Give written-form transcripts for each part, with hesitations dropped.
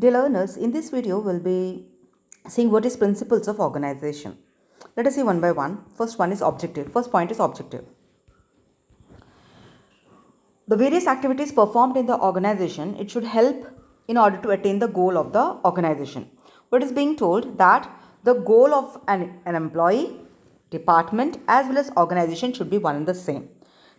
Dear learners, in this video we'll be seeing what is principles of organization. Let us see one by one. First one is objective. First point is objective. The various activities performed in the organization, it should help in order to attain the goal of the organization. What is being told that the goal of an employee, department as well as organization should be one and the same.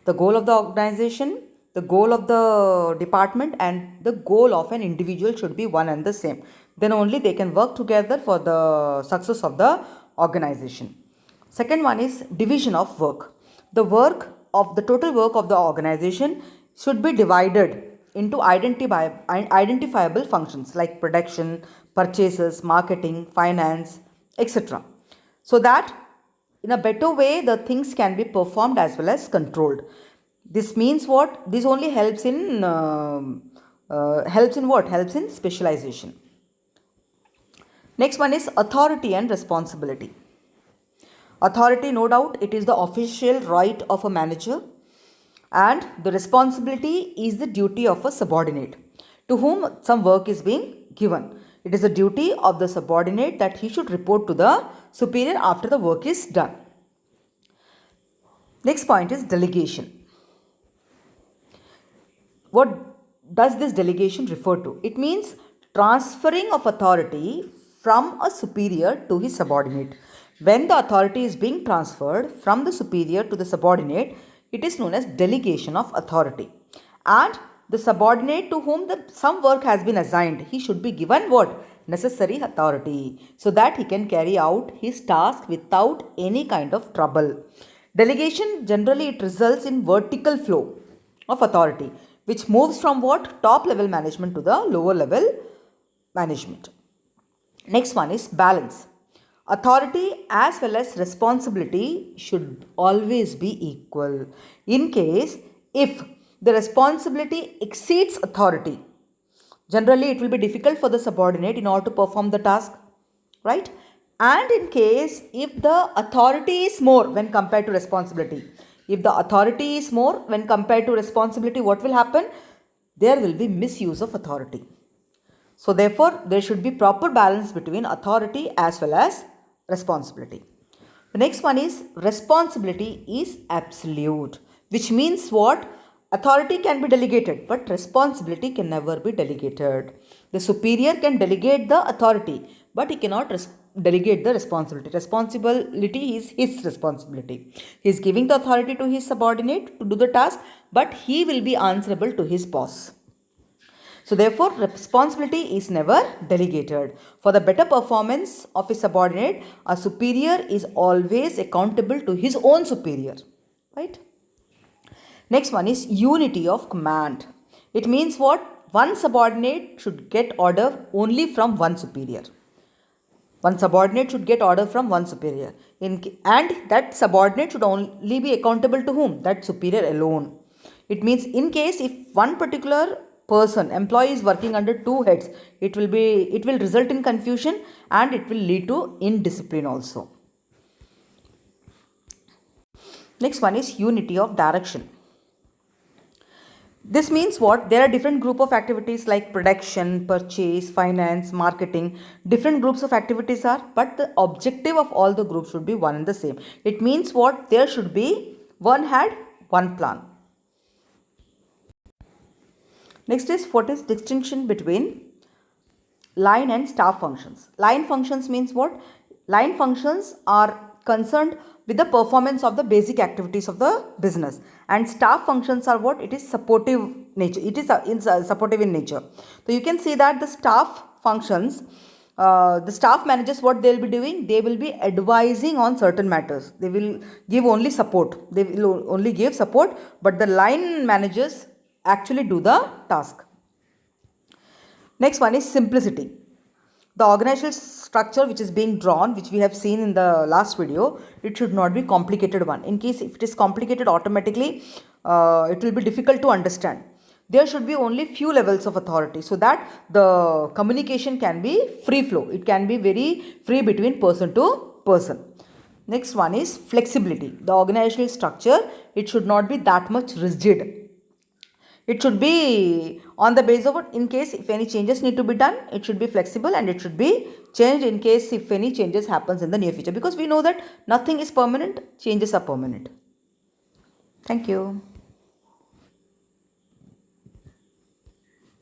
The goal of the organization, the goal of the department and the goal of an individual should be one and the same. Then only they can work together for the success of the organization. Second one is division of work. The total work of the organization should be divided into identifiable functions like production, purchases, marketing, finance, etc. So that in a better way the things can be performed as well as controlled. This means what? This only helps in what? Helps in specialization. Next one is authority and responsibility. Authority, no doubt, it is the official right of a manager, and the responsibility is the duty of a subordinate to whom some work is being given. It is the duty of the subordinate that he should report to the superior after the work is done. Next point is delegation. What does this delegation refer to? It means transferring of authority from a superior to his subordinate. When the authority is being transferred from the superior to the subordinate, it is known as delegation of authority. And the subordinate to whom some work has been assigned, he should be given what? Necessary authority so that he can carry out his task without any kind of trouble. Delegation generally it results in vertical flow of authority, which moves from what? Top level management to the lower level management. Next one is balance. Authority as well as responsibility should always be equal. In case if the responsibility exceeds authority, generally it will be difficult for the subordinate in order to perform the task, right? And in case if the authority is more when compared to responsibility, if the authority is more when compared to responsibility, what will happen? There will be misuse of authority. So therefore, there should be proper balance between authority as well as responsibility. The next one is responsibility is absolute, which means what? Authority can be delegated, but responsibility can never be delegated. The superior can delegate the authority, but he cannot delegate the responsibility. Responsibility is his responsibility. He is giving the authority to his subordinate to do the task, but he will be answerable to his boss. So therefore, responsibility is never delegated. For the better performance of a subordinate, a superior is always accountable to his own superior, right? Next one is unity of command. It means what? One subordinate should get order only from one superior. One subordinate should get order from one superior. And that subordinate should only be accountable to whom? That superior alone. It means in case if one particular employee is working under two heads, it will result in confusion and it will lead to indiscipline also. Next one is unity of direction. This means what? There are different group of activities like production, purchase, finance, marketing. Different groups of activities are, but the objective of all the groups should be one and the same. It means what? There should be one head, one plan. Next is what is distinction between line and staff functions. Line functions means what? Line functions are concerned with the performance of the basic activities of the business, and staff functions are what? It is supportive nature. It is supportive in nature. So you can see that the staff functions, the staff managers, what they will be doing? They will be advising on certain matters. They will give only support. They will only give support, but the line managers actually do the task. Next one is simplicity. The organizational structure which is being drawn, which we have seen in the last video, it should not be complicated one. In case if it is complicated, automatically it will be difficult to understand. There should be only few levels of authority so that the communication can be free flow. It can be very free between person to person. Next one is flexibility. The organizational structure, it should not be that much rigid. It should be on the basis of what, in case if any changes need to be done, it should be flexible and it should be changed in case if any changes happens in the near future, because we know that nothing is permanent, changes are permanent. Thank you.